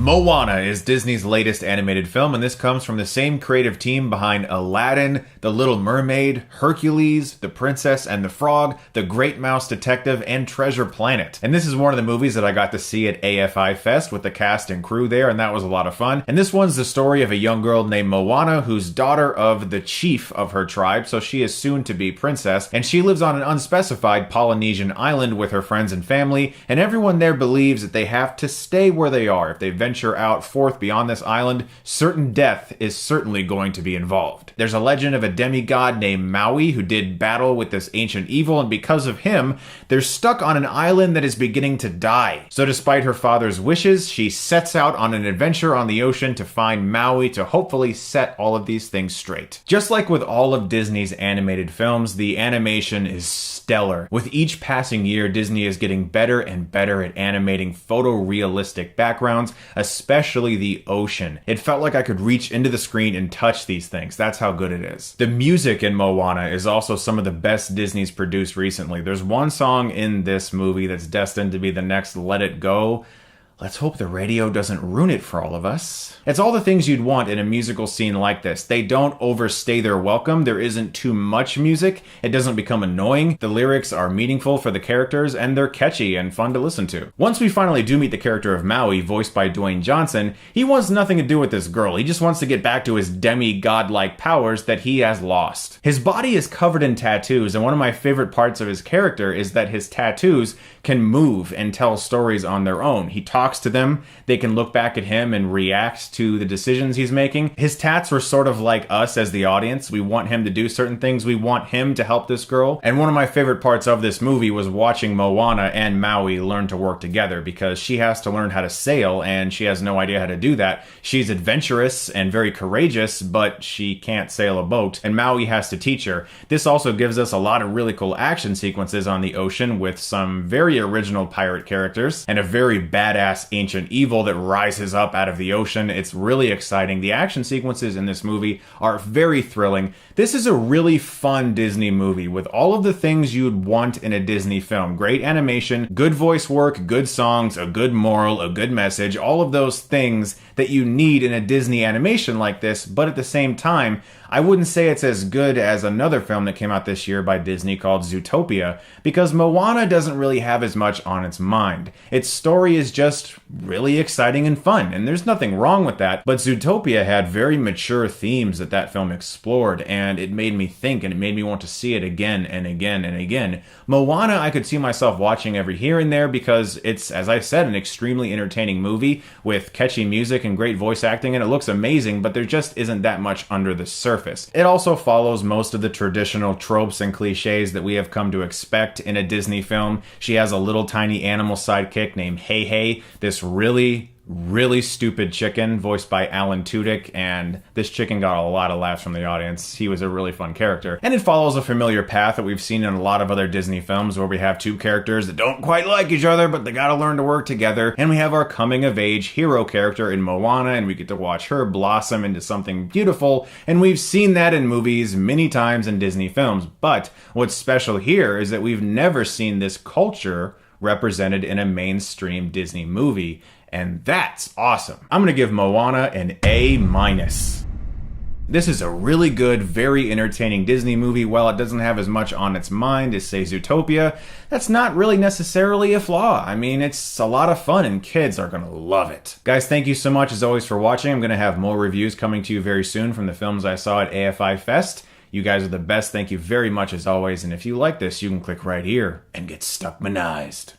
Moana is Disney's latest animated film, and this comes from the same creative team behind Aladdin, The Little Mermaid, Hercules, The Princess and the Frog, The Great Mouse Detective, and Treasure Planet. And this is one of the movies that I got to see at AFI Fest with the cast and crew there, and that was a lot of fun. And this one's the story of a young girl named Moana, who's daughter of the chief of her tribe, so she is soon to be princess, and she lives on an unspecified Polynesian island with her friends and family, and everyone there believes that they have to stay where they are. If they venture out forth beyond this island, certain death is certainly going to be involved. There's a legend of a demigod named Maui who did battle with this ancient evil, and because of him, they're stuck on an island that is beginning to die. So despite her father's wishes, she sets out on an adventure on the ocean to find Maui to hopefully set all of these things straight. Just like with all of Disney's animated films, the animation is stellar. With each passing year, Disney is getting better and better at animating photorealistic backgrounds, especially the ocean. It felt like I could reach into the screen and touch these things. That's how good it is. The music in Moana is also some of the best Disney's produced recently. There's one song in this movie that's destined to be the next Let It Go. Let's hope the radio doesn't ruin it for all of us. It's all the things you'd want in a musical scene like this. They don't overstay their welcome. There isn't too much music. It doesn't become annoying. The lyrics are meaningful for the characters, and they're catchy and fun to listen to. Once we finally do meet the character of Maui, voiced by Dwayne Johnson, he wants nothing to do with this girl. He just wants to get back to his demigod-like powers that he has lost. His body is covered in tattoos, and one of my favorite parts of his character is that his tattoos can move and tell stories on their own. He talks to them, they can look back at him and react to the decisions he's making. His tats were sort of like us as the audience. We want him to do certain things. We want him to help this girl. And one of my favorite parts of this movie was watching Moana and Maui learn to work together, because she has to learn how to sail and she has no idea how to do that. She's adventurous and very courageous, but she can't sail a boat, and Maui has to teach her. This also gives us a lot of really cool action sequences on the ocean with some very original pirate characters and a very badass ancient evil that rises up out of the ocean. It's really exciting. The action sequences in this movie are very thrilling. This is a really fun Disney movie with all of the things you'd want in a Disney film. Great animation, good voice work, good songs, a good moral, a good message, all of those things that you need in a Disney animation like this, but at the same time, I wouldn't say it's as good as another film that came out this year by Disney called Zootopia, because Moana doesn't really have as much on its mind. Its story is just really exciting and fun, and there's nothing wrong with that, but Zootopia had very mature themes that film explored, and it made me think, and it made me want to see it again and again and again. Moana, I could see myself watching every here and there because it's, as I said, an extremely entertaining movie with catchy music and great voice acting, and it looks amazing, but there just isn't that much under the surface. It also follows most of the traditional tropes and cliches that we have come to expect in a Disney film. She has a little tiny animal sidekick named Hey Hey, this really stupid chicken voiced by Alan Tudyk, and this chicken got a lot of laughs from the audience. He was a really fun character. And it follows a familiar path that we've seen in a lot of other Disney films where we have two characters that don't quite like each other, but they gotta learn to work together. And we have our coming-of-age hero character in Moana, and we get to watch her blossom into something beautiful. And we've seen that in movies many times in Disney films. But what's special here is that we've never seen this culture represented in a mainstream Disney movie. And that's awesome. I'm gonna give Moana an A-. This is a really good, very entertaining Disney movie. While it doesn't have as much on its mind as, say, Zootopia, that's not really necessarily a flaw. I mean, it's a lot of fun and kids are gonna love it. Guys, thank you so much as always for watching. I'm gonna have more reviews coming to you very soon from the films I saw at AFI Fest. You guys are the best. Thank you very much as always. And if you like this, you can click right here and get Stuckmanized.